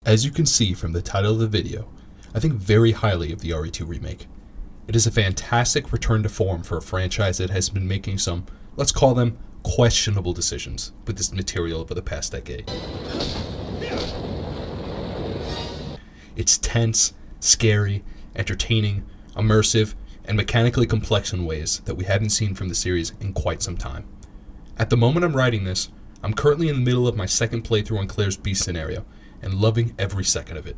As you can see from the title of the video, I think very highly of the RE2 remake. It is a fantastic return to form for a franchise that has been making some, let's call them, questionable decisions with this material over the past decade. It's tense, scary, entertaining, immersive, and mechanically complex in ways that we haven't seen from the series in quite some time. At the moment I'm writing this, I'm currently in the middle of my second playthrough on Claire's Beast scenario, and loving every second of it.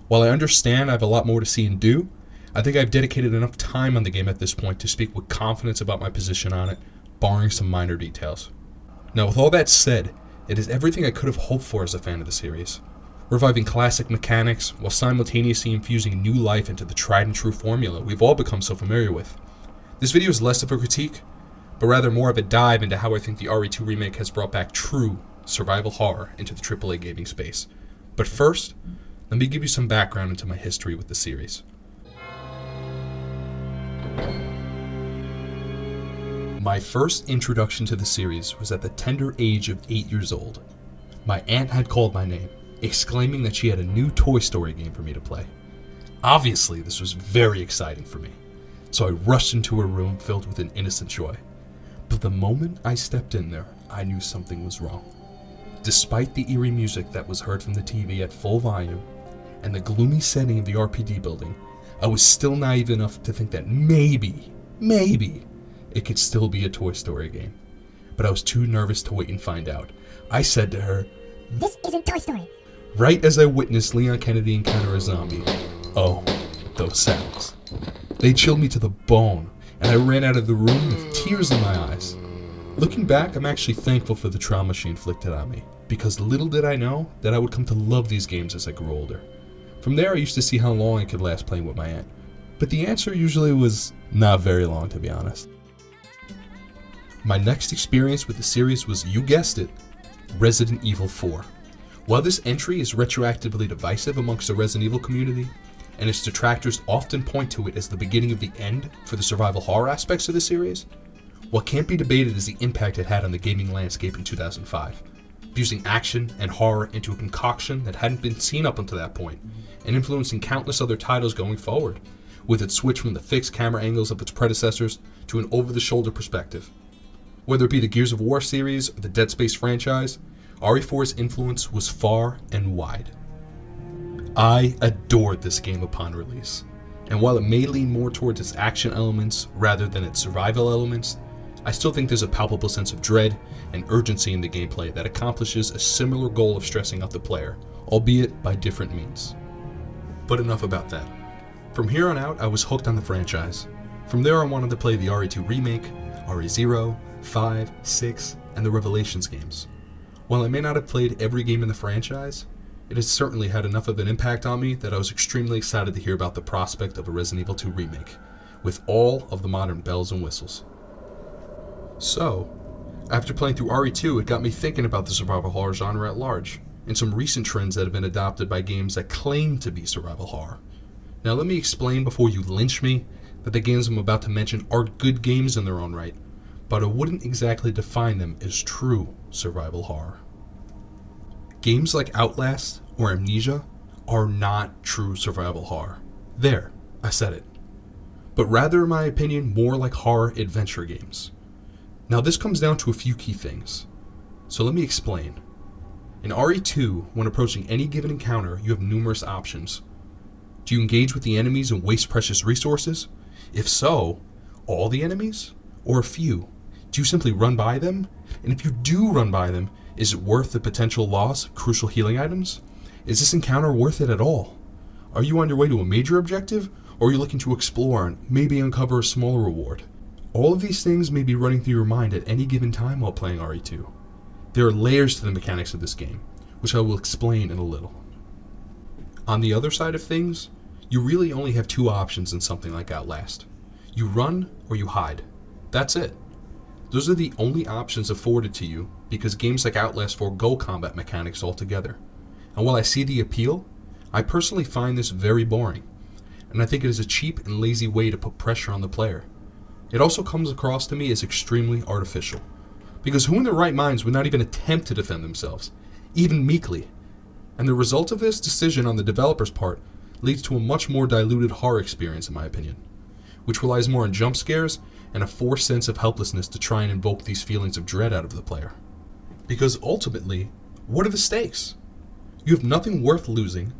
While I understand I have a lot more to see and do, I think I've dedicated enough time on the game at this point to speak with confidence about my position on it, barring some minor details. Now, with all that said, it is everything I could have hoped for as a fan of the series. Reviving classic mechanics while simultaneously infusing new life into the tried and true formula we've all become so familiar with. This video is less of a critique, but rather more of a dive into how I think the RE2 remake has brought back true survival horror into the AAA gaming space. But first, let me give you some background into my history with the series. My first introduction to the series was at the tender age of 8 years old. My aunt had called my name, exclaiming that she had a new Toy Story game for me to play. Obviously, this was very exciting for me, so I rushed into her room filled with an innocent joy. But the moment I stepped in there, I knew something was wrong. Despite the eerie music that was heard from the TV at full volume, and the gloomy setting of the RPD building, I was still naive enough to think that maybe, it could still be a Toy Story game. But I was too nervous to wait and find out. I said to her, "This isn't Toy Story." Right as I witnessed Leon Kennedy encounter a zombie. Oh, those sounds. They chilled me to the bone, and I ran out of the room with tears in my eyes. Looking back, I'm actually thankful for the trauma she inflicted on me, because little did I know that I would come to love these games as I grew older. From there, I used to see how long I could last playing with my aunt, but the answer usually was not very long, to be honest. My next experience with the series was, you guessed it, Resident Evil 4. While this entry is retroactively divisive amongst the Resident Evil community, and its detractors often point to it as the beginning of the end for the survival horror aspects of the series, what can't be debated is the impact it had on the gaming landscape in 2005, fusing action and horror into a concoction that hadn't been seen up until that point, and influencing countless other titles going forward, with its switch from the fixed camera angles of its predecessors to an over-the-shoulder perspective. Whether it be the Gears of War series or the Dead Space franchise, RE4's influence was far and wide. I adored this game upon release, and while it may lean more towards its action elements rather than its survival elements, I still think there's a palpable sense of dread and urgency in the gameplay that accomplishes a similar goal of stressing out the player, albeit by different means. But enough about that. From here on out, I was hooked on the franchise. From there, I wanted to play the RE2 Remake, RE0, 5, 6, and the Revelations games. While I may not have played every game in the franchise, it has certainly had enough of an impact on me that I was extremely excited to hear about the prospect of a Resident Evil 2 remake, with all of the modern bells and whistles. So, after playing through RE2, it got me thinking about the survival horror genre at large, and some recent trends that have been adopted by games that claim to be survival horror. Now let me explain before you lynch me that the games I'm about to mention are good games in their own right, but I wouldn't exactly define them as true survival horror. Games like Outlast or Amnesia are not true survival horror. There, I said it. But rather, in my opinion, more like horror adventure games. Now this comes down to a few key things. So let me explain. In RE2, when approaching any given encounter, you have numerous options. Do you engage with the enemies and waste precious resources? If so, all the enemies? Or a few? Do you simply run by them? And if you do run by them, is it worth the potential loss of crucial healing items? Is this encounter worth it at all? Are you on your way to a major objective, or are you looking to explore and maybe uncover a smaller reward? All of these things may be running through your mind at any given time while playing RE2. There are layers to the mechanics of this game, which I will explain in a little. On the other side of things, you really only have two options in something like Outlast. You run or you hide. That's it. Those are the only options afforded to you because games like Outlast forego combat mechanics altogether. And while I see the appeal, I personally find this very boring, and I think it is a cheap and lazy way to put pressure on the player. It also comes across to me as extremely artificial, because who in their right minds would not even attempt to defend themselves, even meekly? And the result of this decision on the developer's part leads to a much more diluted horror experience, in my opinion, which relies more on jump scares and a forced sense of helplessness to try and invoke these feelings of dread out of the player. Because ultimately, what are the stakes? You have nothing worth losing,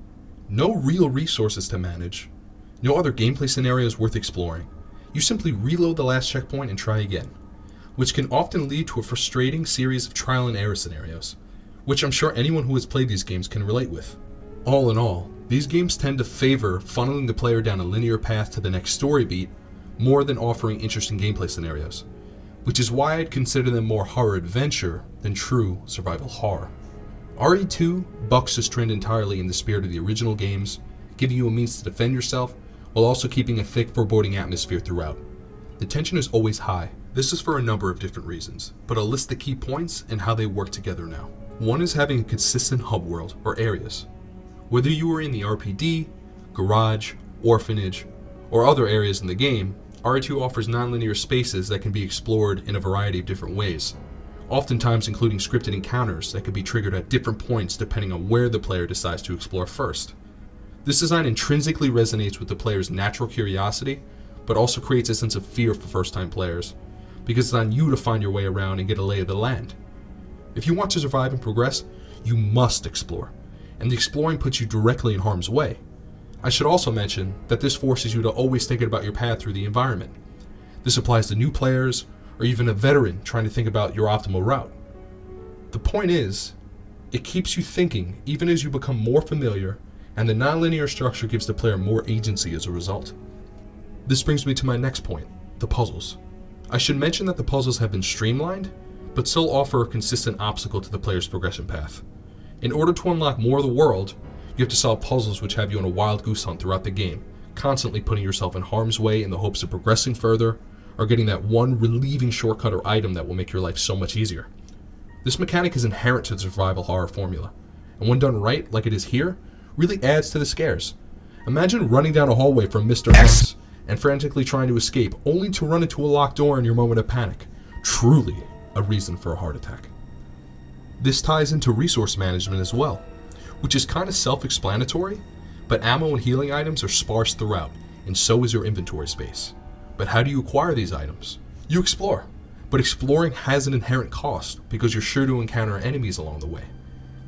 no real resources to manage, no other gameplay scenarios worth exploring. You simply reload the last checkpoint and try again, which can often lead to a frustrating series of trial and error scenarios, which I'm sure anyone who has played these games can relate with. All in all, these games tend to favor funneling the player down a linear path to the next story beat more than offering interesting gameplay scenarios, which is why I'd consider them more horror adventure than true survival horror. RE2 bucks this trend entirely in the spirit of the original games, giving you a means to defend yourself while also keeping a thick, foreboding atmosphere throughout. The tension is always high. This is for a number of different reasons, but I'll list the key points and how they work together now. One is having a consistent hub world, or areas. Whether you are in the RPD, garage, orphanage, or other areas in the game, RE2 offers non-linear spaces that can be explored in a variety of different ways, oftentimes including scripted encounters that can be triggered at different points depending on where the player decides to explore first. This design intrinsically resonates with the player's natural curiosity, but also creates a sense of fear for first-time players, because it's on you to find your way around and get a lay of the land. If you want to survive and progress, you must explore, and the exploring puts you directly in harm's way. I should also mention that this forces you to always think about your path through the environment. This applies to new players, or even a veteran trying to think about your optimal route. The point is, it keeps you thinking even as you become more familiar, and the nonlinear structure gives the player more agency as a result. This brings me to my next point, the puzzles. I should mention that the puzzles have been streamlined, but still offer a consistent obstacle to the player's progression path. In order to unlock more of the world, you have to solve puzzles which have you on a wild goose hunt throughout the game, constantly putting yourself in harm's way in the hopes of progressing further, or getting that one relieving shortcut or item that will make your life so much easier. This mechanic is inherent to the survival horror formula, and when done right, like it is here, really adds to the scares. Imagine running down a hallway from Mr. X and frantically trying to escape, only to run into a locked door in your moment of panic. Truly a reason for a heart attack. This ties into resource management as well, which is kind of self-explanatory, but ammo and healing items are sparse throughout, and so is your inventory space. But how do you acquire these items? You explore, but exploring has an inherent cost because you're sure to encounter enemies along the way.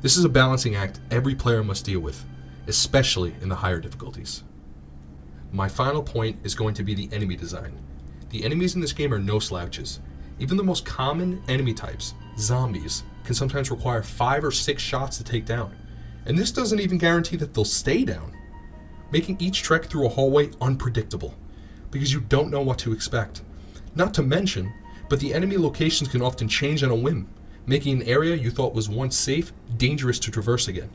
This is a balancing act every player must deal with, especially in the higher difficulties. My final point is going to be the enemy design. The enemies in this game are no slouches. Even the most common enemy types, zombies, can sometimes require 5 or 6 shots to take down. And this doesn't even guarantee that they'll stay down, making each trek through a hallway unpredictable, because you don't know what to expect. Not to mention, but the enemy locations can often change on a whim, making an area you thought was once safe, dangerous to traverse again.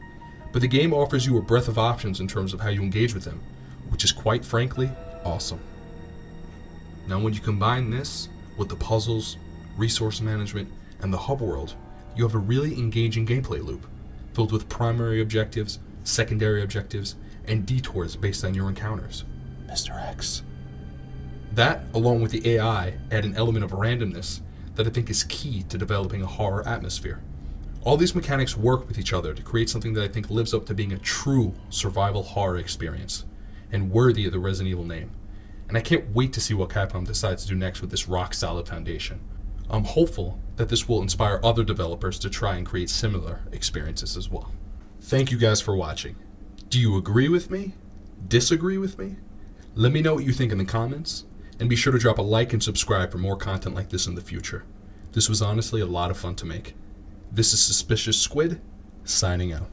But the game offers you a breadth of options in terms of how you engage with them, which is quite frankly, awesome. Now when you combine this with the puzzles, resource management, and the hub world, you have a really engaging gameplay loop, filled with primary objectives, secondary objectives, and detours based on your encounters. Mr. X. That, along with the AI, add an element of randomness that I think is key to developing a horror atmosphere. All these mechanics work with each other to create something that I think lives up to being a true survival horror experience, and worthy of the Resident Evil name. And I can't wait to see what Capcom decides to do next with this rock-solid foundation. I'm hopeful that this will inspire other developers to try and create similar experiences as well. Thank you guys for watching. Do you agree with me? Disagree with me? Let me know what you think in the comments, and be sure to drop a like and subscribe for more content like this in the future. This was honestly a lot of fun to make. This is Suspicious Squid, signing out.